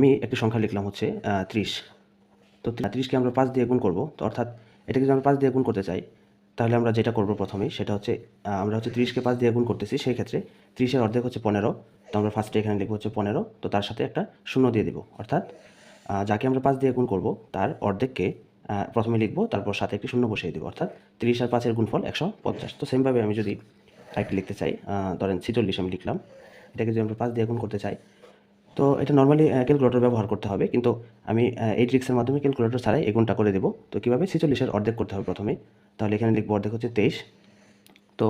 আমি একটি সংখ্যা লিখলাম হচ্ছে 30। তো 30কে আমরা 5 দিয়ে গুণ করব। তো অর্থাৎ এটাকে যদি আমরা 5 দিয়ে গুণ করতে চাই, তাহলে আমরা যেটা করব প্রথমেই সেটা হচ্ছে আমরা হচ্ছে 30কে 5 দিয়ে গুণ করতেছি, সেই ক্ষেত্রে 30-এর অর্ধেক হচ্ছে 15। তো আমরা ফার্স্টে এখানে লিখব হচ্ছে 15, তো তার সাথে একটা শূন্য দিয়ে দিব। অর্থাৎ যাকে আমরা 5 দিয়ে গুণ করব তার অর্ধেককে প্রথমে লিখব, তারপর সাথে একটি শূন্য বসিয়ে দিব। অর্থাৎ 30 আর 5-এর গুণফল 150। তো সেমভাবে আমি যদি আরেকটি লিখতে চাই, ধরেন 46 আমি লিখলাম। এটাকে যদি আমরা 5 দিয়ে গুণ করতে চাই, তো এটা নর্মালি ক্যালকুলেটর ব্যবহার করতে হবে, কিন্তু আমি এই ট্রিক্সের মাধ্যমে ক্যালকুলেটর ছাড়াই এই গুণটা করে দেবো। তো কীভাবে? 46-এর অর্ধেক করতে হবে প্রথমেই। তাহলে এখানে লিখবো অর্ধেক হচ্ছে 23। তো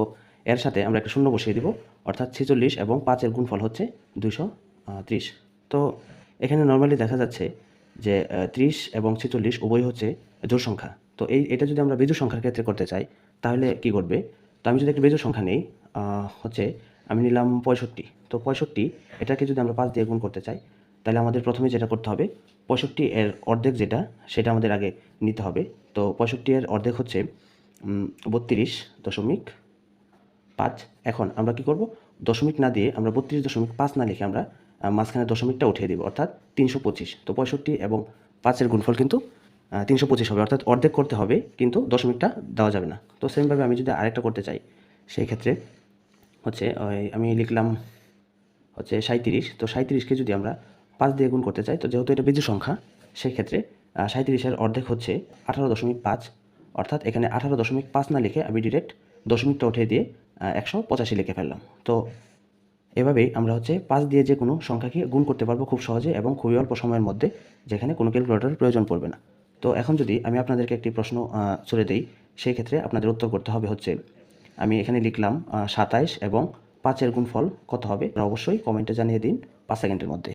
এর সাথে আমরা একটা শূন্য বসিয়ে দিব, অর্থাৎ 46 এবং 5-এর গুণফল হচ্ছে 230। তো এখানে নর্মালি দেখা যাচ্ছে যে 30 এবং 46 উভয় হচ্ছে জোড় সংখ্যা। তো এটা যদি আমরা বিজোড় সংখ্যার ক্ষেত্রে করতে চাই, তাহলে কি ঘটবে? তো আমি যদি একটা বিজোড় সংখ্যা নেই, হচ্ছে আমি নিলাম 65। তো 65 এটাকে যদি আমরা 5 দিয়ে গুণ করতে চাই, তাহলে আমাদের প্রথমে যেটা করতে হবে, 65 এর অর্ধেক যেটা, সেটা আমাদের আগে নিতে হবে। তো 65 এর অর্ধেক হচ্ছে 32.5। এখন আমরা কি করব? দশমিক না দিয়ে আমরা 32.5 না লিখে আমরা মাঝখানে দশমিকটা উঠিয়ে দিব, অর্থাৎ 325। তো 65 এবং 5-এর গুণফল কিন্তু 325 হবে, অর্থাৎ অর্ধেক করতে হবে, কিন্তু দশমিকটা দেওয়া যাবে না। তো সেমভাবে আমি যদি আরেকটা করতে চাই, সেই ক্ষেত্রে হচ্ছে আমি লিখলাম হচ্ছে 37। তো 37-কে যদি আমরা 5 দিয়ে গুণ করতে চাই, তো যেহেতু এটা বিজোড় সংখ্যা, সেই ক্ষেত্রে 37-এর অর্ধেক হচ্ছে 18.5। অর্থাৎ এখানে 18.5 না লিখে আমি ডিরেক্ট দশমিকটা উঠিয়ে দিয়ে 185 লিখে ফেললাম। তো এভাবেই আমরা হচ্ছে 5 দিয়ে যে কোনো সংখ্যাকে গুণ করতে পারবো খুব সহজে এবং খুবই অল্প সময়ের মধ্যে, যেখানে কোনো ক্যালকুলেটরের প্রয়োজন পড়বে না। তো এখন যদি আমি আপনাদেরকে একটি প্রশ্ন ছুড়ে দেই, সেই ক্ষেত্রে আপনাদের উত্তর করতে হবে হচ্ছে, আমি এখানে লিখলাম 27 এবং 5-এর গুণফল কত হবে? অবশ্যই কমেন্টে জানিয়ে দিন 5 সেকেন্ডের মধ্যে।